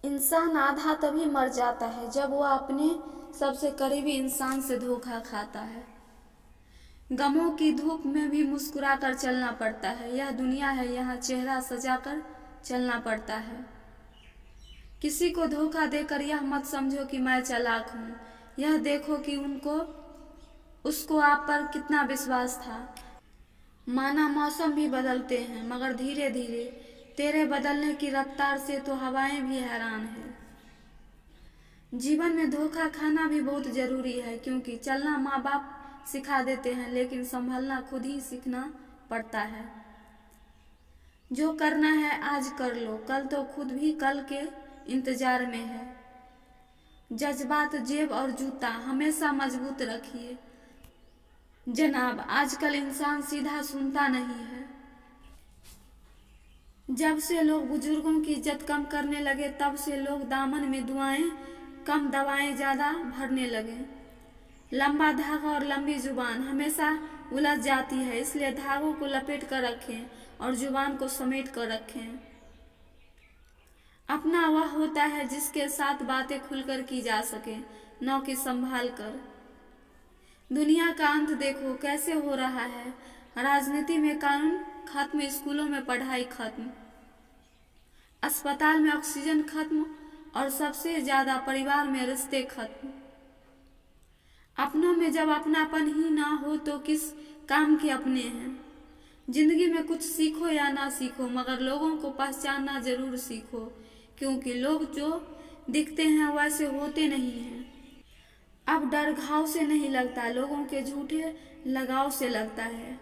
इंसान आधा तभी मर जाता है जब वह अपने सबसे करीबी इंसान से धोखा खाता है। गमों की धूप में भी मुस्कुरा कर चलना पड़ता है। यह दुनिया है, यहाँ चेहरा सजाकर चलना पड़ता है। किसी को धोखा देकर यह मत समझो कि मैं चालाक हूँ। यह देखो कि उसको आप पर कितना विश्वास था। माना मौसम भी बदलते हैं, मगर धीरे धीरे तेरे बदलने की रफ्तार से तो हवाएं भी हैरान हैं। जीवन में धोखा खाना भी बहुत जरूरी है, क्योंकि चलना माँ बाप सिखा देते हैं, लेकिन संभलना खुद ही सीखना पड़ता है। जो करना है आज कर लो, कल तो खुद भी कल के इंतजार में है। जज्बात, जेब और जूता हमेशा मजबूत रखिए जनाब। आजकल इंसान सीधा सुनता नहीं है। जब से लोग बुजुर्गों की इज्जत कम करने लगे, तब से लोग दामन में दुआएं कम दवाएं ज्यादा भरने लगे। लंबा धागा और लंबी जुबान हमेशा उलझ जाती है, इसलिए धागों को लपेट कर रखें और जुबान को समेट कर रखें। अपना वह होता है जिसके साथ बातें खुलकर की जा सके, न कि संभाल कर। दुनिया का अंत देखो कैसे हो रहा है। राजनीति में कानून खत्म, स्कूलों में पढ़ाई खत्म, अस्पताल में ऑक्सीजन खत्म और सबसे ज्यादा परिवार में रिश्ते खत्म। अपनों में जब अपनापन ही ना हो तो किस काम के अपने हैं। जिंदगी में कुछ सीखो या ना सीखो, मगर लोगों को पहचानना जरूर सीखो, क्योंकि लोग जो दिखते हैं वैसे होते नहीं हैं। अब डर घाव से नहीं लगता, लोगों के झूठे लगाव से लगता है।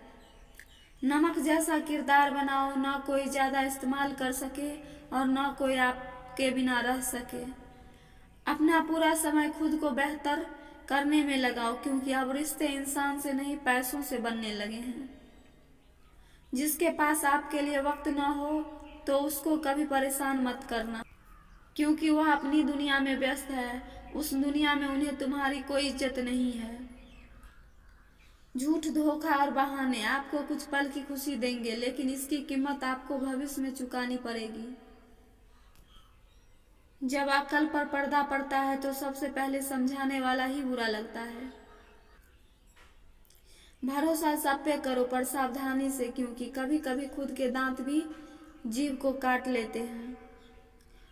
नमक जैसा किरदार बनाओ, ना कोई ज्यादा इस्तेमाल कर सके और ना कोई आपके बिना रह सके। अपना पूरा समय खुद को बेहतर करने में लगाओ, क्योंकि अब रिश्ते इंसान से नहीं पैसों से बनने लगे हैं। जिसके पास आपके लिए वक्त ना हो तो उसको कभी परेशान मत करना, क्योंकि वह अपनी दुनिया में व्यस्त है। उस दुनिया में उन्हें तुम्हारी कोई इज्जत नहीं है। झूठ, धोखा और बहाने आपको कुछ पल की खुशी देंगे, लेकिन इसकी कीमत आपको भविष्य में चुकानी पड़ेगी। जब अक्ल पर पर्दा पड़ता है तो सबसे पहले समझाने वाला ही बुरा लगता है। भरोसा सब पे करो, पर सावधानी से, क्योंकि कभी कभी खुद के दांत भी जीभ को काट लेते हैं।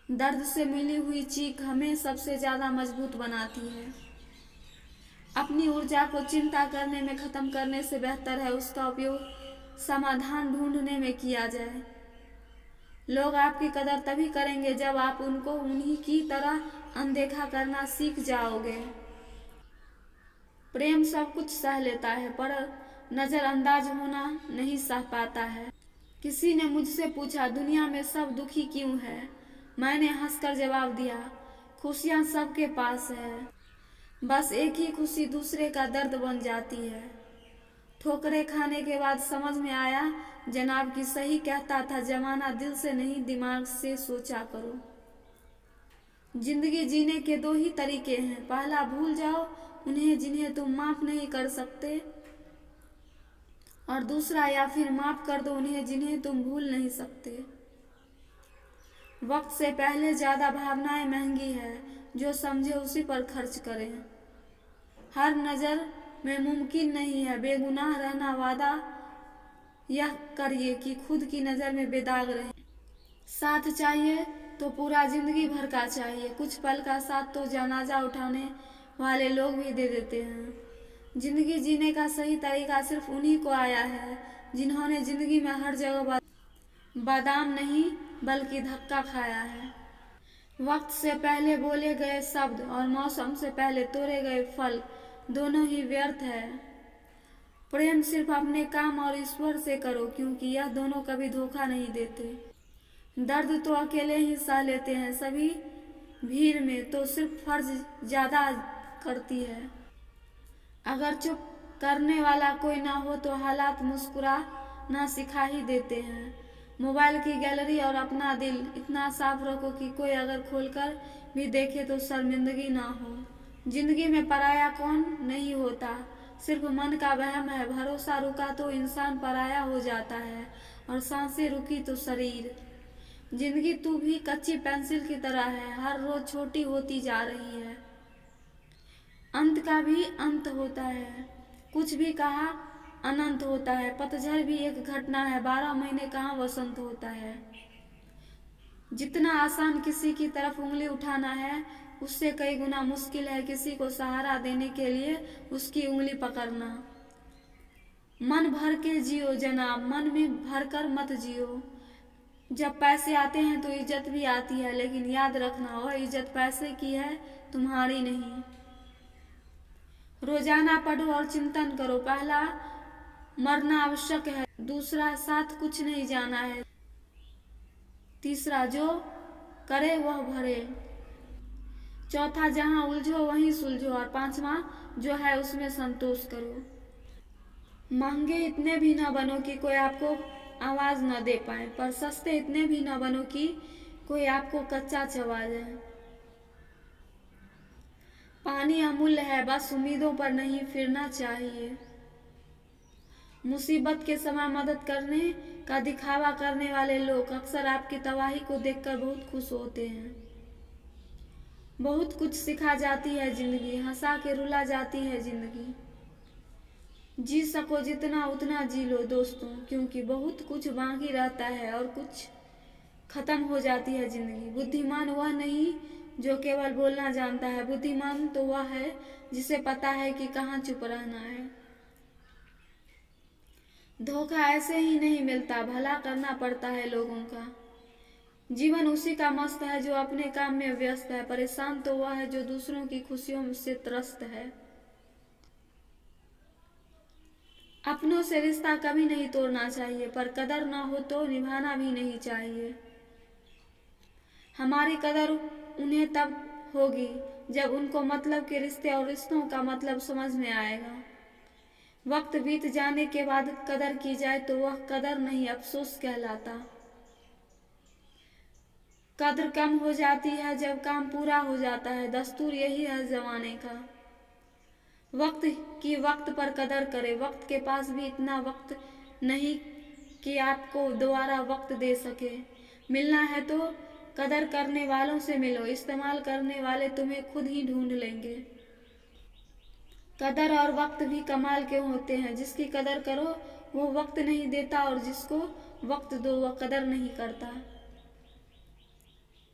दर्द से मिली हुई चीख हमें सबसे ज्यादा मजबूत बनाती है। अपनी ऊर्जा को चिंता करने में खत्म करने से बेहतर है उसका उपयोग समाधान ढूंढने में किया जाए। लोग आपकी कदर तभी करेंगे जब आप उनको उन्हीं की तरह अनदेखा करना सीख जाओगे। प्रेम सब कुछ सह लेता है, पर नजरअंदाज होना नहीं सह पाता है। किसी ने मुझसे पूछा, दुनिया में सब दुखी क्यों है? मैंने हंसकर जवाब दिया, खुशियां सबके पास है, बस एक ही खुशी दूसरे का दर्द बन जाती है। ठोकरें खाने के बाद समझ में आया जनाब की सही कहता था, जमाना दिल से नहीं दिमाग से सोचा करो। जिंदगी जीने के दो ही तरीके हैं, पहला भूल जाओ उन्हें जिन्हें तुम माफ नहीं कर सकते, और दूसरा या फिर माफ कर दो उन्हें जिन्हें तुम भूल नहीं सकते। वक्त से पहले ज्यादा भावनाएं महंगी है, जो समझे उसी पर खर्च करें। हर नजर में मुमकिन नहीं है बेगुनाह रहना, वादा यह करिए कि खुद की नजर में बेदाग रहे। साथ चाहिए तो पूरा जिंदगी भर का चाहिए, कुछ पल का साथ तो जनाजा उठाने वाले लोग भी दे देते हैं। जिंदगी जीने का सही तरीका सिर्फ उन्हीं को आया है जिन्होंने जिंदगी में हर जगह बादाम नहीं बल्कि धक्का खाया है। वक्त से पहले बोले गए शब्द और मौसम से पहले तोड़े गए फल दोनों ही व्यर्थ है। प्रेम सिर्फ अपने काम और ईश्वर से करो, क्योंकि यह दोनों कभी धोखा नहीं देते। दर्द तो अकेले ही सह लेते हैं, सभी भीड़ में तो सिर्फ फर्ज ज्यादा करती है। अगर चुप करने वाला कोई ना हो तो हालात मुस्कुराना सिखा ही देते हैं। मोबाइल की गैलरी और अपना दिल इतना साफ रखो कि कोई अगर खोलकर भी देखे तो शर्मिंदगी ना हो। जिंदगी में पराया कौन नहीं होता, सिर्फ मन का वहम है। भरोसा रुका तो इंसान पराया हो जाता है, और सांसें रुकी तो शरीर। जिंदगी तू भी कच्ची पेंसिल की तरह है, हर रोज छोटी होती जा रही है। अंत का भी अंत होता है, कुछ भी कहा अनंत होता है। पतझड़ भी एक घटना है, 12 महीने कहाँ वसंत होता है। जितना आसान किसी की तरफ उंगली उठाना है, उससे कई गुना मुश्किल है किसी को सहारा देने के लिए उसकी उंगली पकड़ना। मन भर के जियो जनाब, मन में भर कर मत जियो। जब पैसे आते हैं तो इज्जत भी आती है, लेकिन याद रखना वह इज्जत पैसे की है, तुम्हारी नहीं। रोजाना पढ़ो और चिंतन करो, पहला मरना आवश्यक है, दूसरा साथ कुछ नहीं जाना है, तीसरा जो करे वह भरे, चौथा जहां उलझो वहीं सुलझो, और पांचवा जो है उसमें संतोष करो। महंगे इतने भी न बनो कि कोई आपको आवाज न दे पाए, पर सस्ते इतने भी न बनो कि कोई आपको कच्चा चबा जाए। पानी अमूल्य है, बस उम्मीदों पर नहीं फिरना चाहिए। मुसीबत के समय मदद करने का दिखावा करने वाले लोग अक्सर आपकी तबाही को देखकर बहुत खुश होते हैं। बहुत कुछ सिखा जाती है जिंदगी, हंसा के रुला जाती है जिंदगी। जी सको जितना उतना जी लो दोस्तों, क्योंकि बहुत कुछ बाकी रहता है और कुछ खत्म हो जाती है जिंदगी। बुद्धिमान वह नहीं जो केवल बोलना जानता है, बुद्धिमान तो वह है जिसे पता है कि कहाँ चुप रहना है। धोखा ऐसे ही नहीं मिलता, भला करना पड़ता है लोगों का। जीवन उसी का मस्त है जो अपने काम में व्यस्त है, परेशान तो वह है जो दूसरों की खुशियों से त्रस्त है। अपनों से रिश्ता कभी नहीं तोड़ना चाहिए, पर कदर न हो तो निभाना भी नहीं चाहिए। हमारी कदर उन्हें तब होगी जब उनको मतलब के रिश्ते और रिश्तों का मतलब समझ में आएगा। वक्त बीत जाने के बाद कदर की जाए तो वह कदर नहीं अफसोस कहलाता। कद्र कम हो जाती है जब काम पूरा हो जाता है, दस्तूर यही है जमाने का। वक्त की वक्त पर कदर करे, वक्त के पास भी इतना वक्त नहीं कि आपको दोबारा वक्त दे सके। मिलना है तो कदर करने वालों से मिलो, इस्तेमाल करने वाले तुम्हें खुद ही ढूंढ लेंगे। कदर और वक्त भी कमाल के होते हैं, जिसकी कदर करो वो वक्त नहीं देता और जिसको वक्त दो वह कदर नहीं करता।